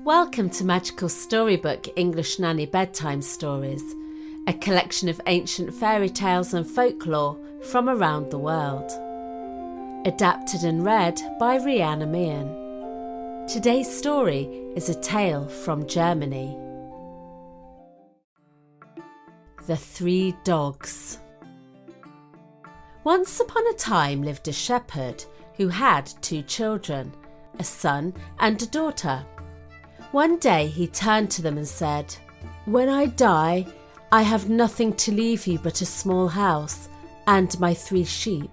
Welcome to Magical Storybook English Nanny Bedtime Stories, a collection of ancient fairy tales and folklore from around the world. Adapted and read by Rehannah Mian. Today's story is a tale from Germany. The Three Dogs. Once upon a time lived a shepherd who had two children, a son and a daughter. One day he turned to them and said, "When I die, I have nothing to leave you but a small house and my 3 sheep.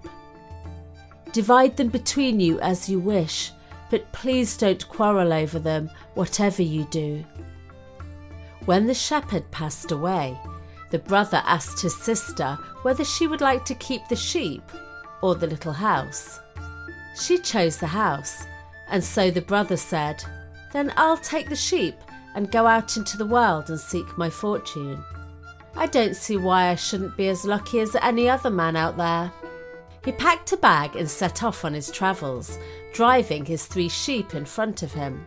Divide them between you as you wish, but please don't quarrel over them, whatever you do." When the shepherd passed away, the brother asked his sister whether she would like to keep the sheep or the little house. She chose the house, and so the brother said, "Then I'll take the sheep and go out into the world and seek my fortune. I don't see why I shouldn't be as lucky as any other man out there." He packed a bag and set off on his travels, driving his 3 sheep in front of him.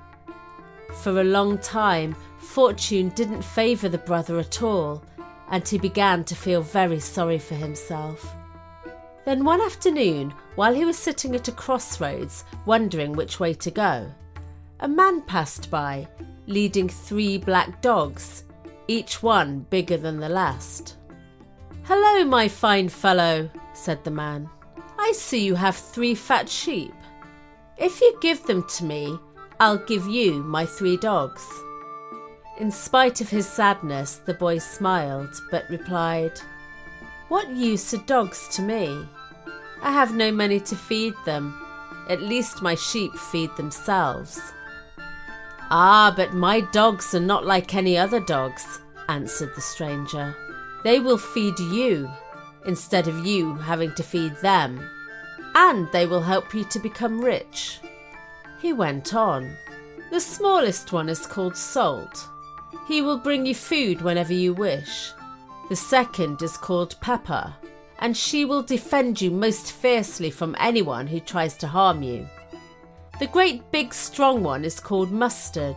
For a long time, fortune didn't favour the brother at all, and he began to feel very sorry for himself. Then one afternoon, while he was sitting at a crossroads, wondering which way to go, a man passed by, leading 3 black dogs, each one bigger than the last. "Hello, my fine fellow," said the man. "I see you have 3 fat sheep. If you give them to me, I'll give you my 3 dogs." In spite of his sadness, the boy smiled, but replied, "What use are dogs to me? I have no money to feed them. At least my sheep feed themselves." "Ah, but my dogs are not like any other dogs," answered the stranger. "They will feed you, instead of you having to feed them, and they will help you to become rich." He went on. "The smallest one is called Salt. He will bring you food whenever you wish. The second is called Pepper, and she will defend you most fiercely from anyone who tries to harm you. The great big strong one is called Mustard.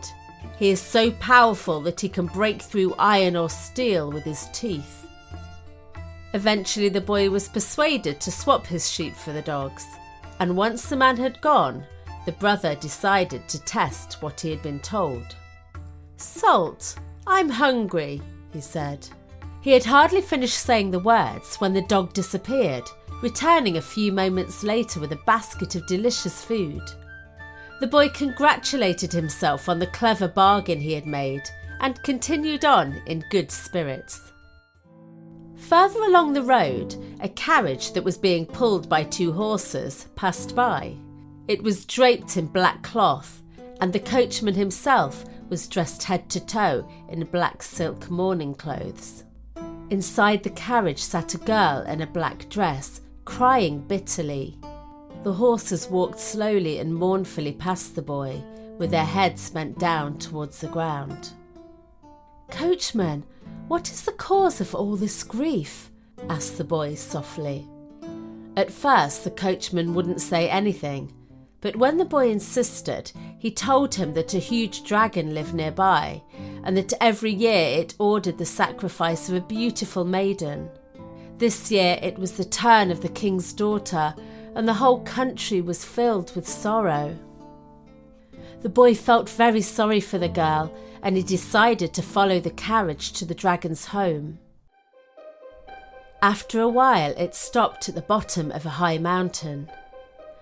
He is so powerful that he can break through iron or steel with his teeth." Eventually the boy was persuaded to swap his sheep for the dogs, and once the man had gone, the brother decided to test what he had been told. "Salt, I'm hungry," he said. He had hardly finished saying the words when the dog disappeared, returning a few moments later with a basket of delicious food. The boy congratulated himself on the clever bargain he had made and continued on in good spirits. Further along the road, a carriage that was being pulled by 2 horses passed by. It was draped in black cloth, and the coachman himself was dressed head to toe in black silk mourning clothes. Inside the carriage sat a girl in a black dress, crying bitterly. The horses walked slowly and mournfully past the boy, with their heads bent down towards the ground. "Coachman, what is the cause of all this grief?" asked the boy softly. At first the coachman wouldn't say anything, but when the boy insisted, he told him that a huge dragon lived nearby, and that every year it ordered the sacrifice of a beautiful maiden. This year it was the turn of the king's daughter, and the whole country was filled with sorrow. The boy felt very sorry for the girl, and he decided to follow the carriage to the dragon's home. After a while it stopped at the bottom of a high mountain.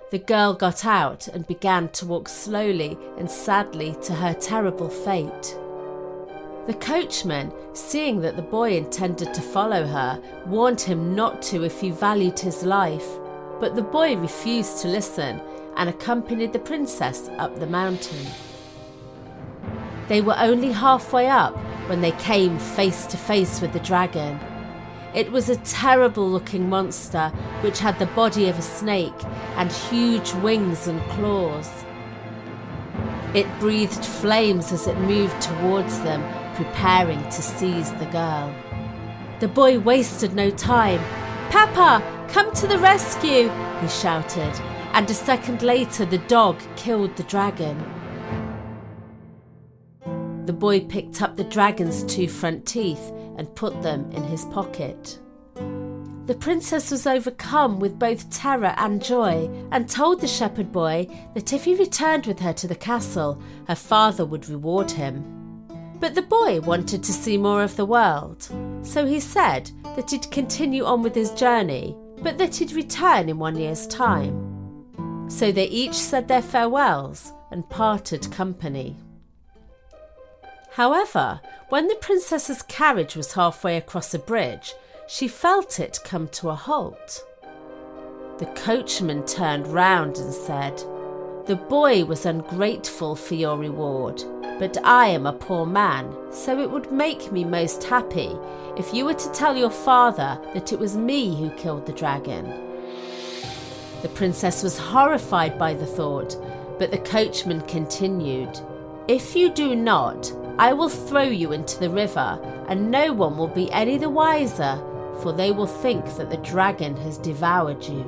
The girl got out and began to walk slowly and sadly to her terrible fate. The coachman, seeing that the boy intended to follow her, warned him not to if he valued his life, but the boy refused to listen and accompanied the princess up the mountain. They were only halfway up when they came face to face with the dragon. It was a terrible-looking monster which had the body of a snake and huge wings and claws. It breathed flames as it moved towards them, preparing to seize the girl. The boy wasted no time. "Pepper, come to the rescue!" he shouted, and a second later the dog killed the dragon. The boy picked up the dragon's 2 front teeth and put them in his pocket. The princess was overcome with both terror and joy and told the shepherd boy that if he returned with her to the castle, her father would reward him. But the boy wanted to see more of the world, so he said that he'd continue on with his journey, but that he'd return in 1 year's time. So they each said their farewells and parted company. However, when the princess's carriage was halfway across a bridge, she felt it come to a halt. The coachman turned round and said, "The boy was ungrateful for your reward, but I am a poor man, so it would make me most happy if you were to tell your father that it was me who killed the dragon." The princess was horrified by the thought, but the coachman continued, "If you do not, I will throw you into the river, and no one will be any the wiser, for they will think that the dragon has devoured you."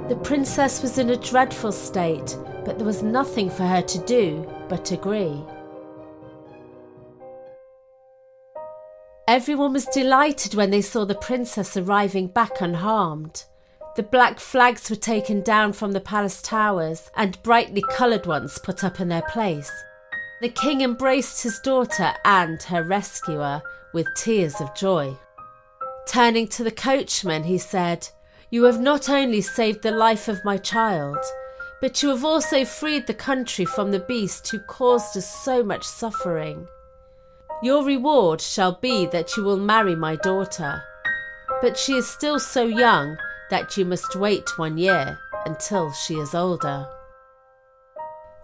The princess was in a dreadful state, but there was nothing for her to do but agree. Everyone was delighted when they saw the princess arriving back unharmed. The black flags were taken down from the palace towers and brightly coloured ones put up in their place. The king embraced his daughter and her rescuer with tears of joy. Turning to the coachman, he said, "You have not only saved the life of my child, but you have also freed the country from the beast who caused us so much suffering. Your reward shall be that you will marry my daughter, but she is still so young that you must wait 1 year until she is older."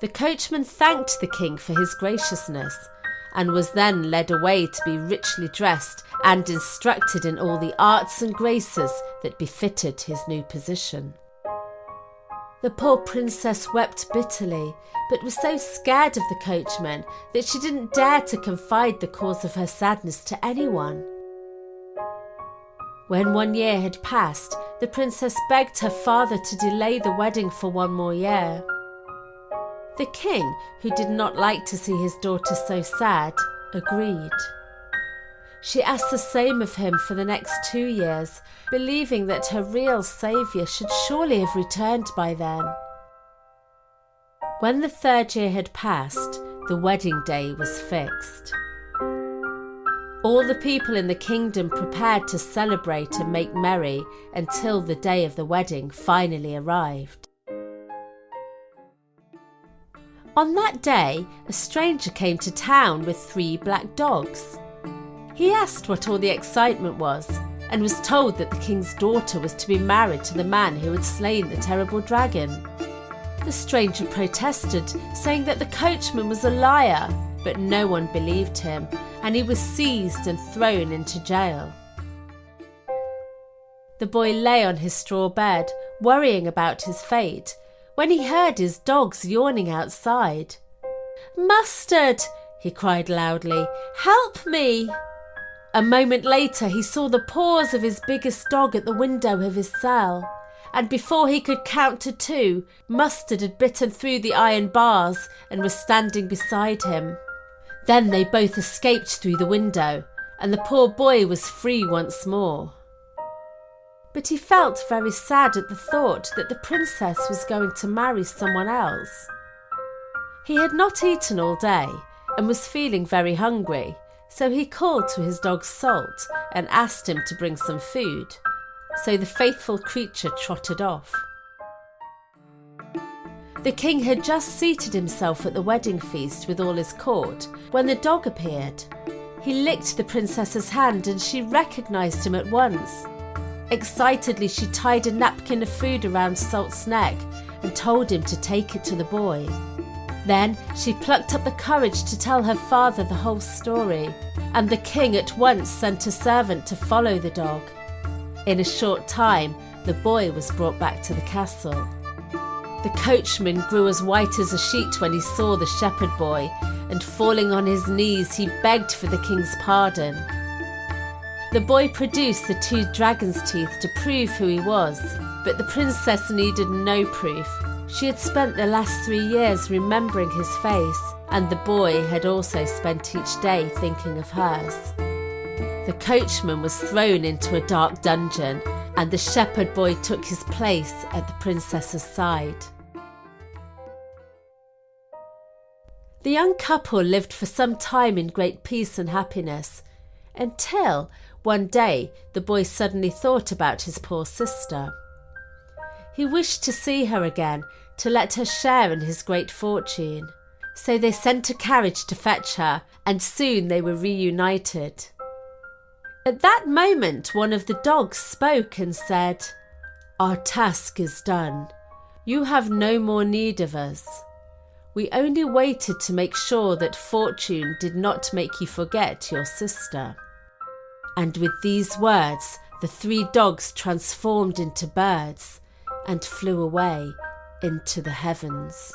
The coachman thanked the king for his graciousness and was then led away to be richly dressed and instructed in all the arts and graces that befitted his new position. The poor princess wept bitterly, but was so scared of the coachman that she didn't dare to confide the cause of her sadness to anyone. When 1 year had passed, the princess begged her father to delay the wedding for 1 more year. The king, who did not like to see his daughter so sad, agreed. She asked the same of him for the next 2 years, believing that her real saviour should surely have returned by then. When the 3rd year had passed, the wedding day was fixed. All the people in the kingdom prepared to celebrate and make merry until the day of the wedding finally arrived. On that day, a stranger came to town with 3 black dogs. He asked what all the excitement was and was told that the king's daughter was to be married to the man who had slain the terrible dragon. The stranger protested, saying that the coachman was a liar, but no one believed him, and he was seized and thrown into jail. The boy lay on his straw bed, worrying about his fate, when he heard his dogs yawning outside. "Mustard!" he cried loudly. "Help me!" A moment later he saw the paws of his biggest dog at the window of his cell, and before he could count to 2, Mustard had bitten through the iron bars and was standing beside him. Then they both escaped through the window, and the poor boy was free once more. But he felt very sad at the thought that the princess was going to marry someone else. He had not eaten all day and was feeling very hungry, so he called to his dog Salt and asked him to bring some food. So the faithful creature trotted off. The king had just seated himself at the wedding feast with all his court when the dog appeared. He licked the princess's hand and she recognised him at once. Excitedly, she tied a napkin of food around Salt's neck and told him to take it to the boy. Then she plucked up the courage to tell her father the whole story, and the king at once sent a servant to follow the dog. In a short time, the boy was brought back to the castle. The coachman grew as white as a sheet when he saw the shepherd boy, and falling on his knees, he begged for the king's pardon. The boy produced the 2 dragon's teeth to prove who he was, but the princess needed no proof. She had spent the last 3 years remembering his face and the boy had also spent each day thinking of hers. The coachman was thrown into a dark dungeon, and the shepherd boy took his place at the princess's side. The young couple lived for some time in great peace and happiness, until one day the boy suddenly thought about his poor sister. He wished to see her again, to let her share in his great fortune. So they sent a carriage to fetch her, and soon they were reunited. At that moment, one of the dogs spoke and said, "Our task is done. You have no more need of us. We only waited to make sure that fortune did not make you forget your sister." And with these words, the 3 dogs transformed into birds and flew away into the heavens.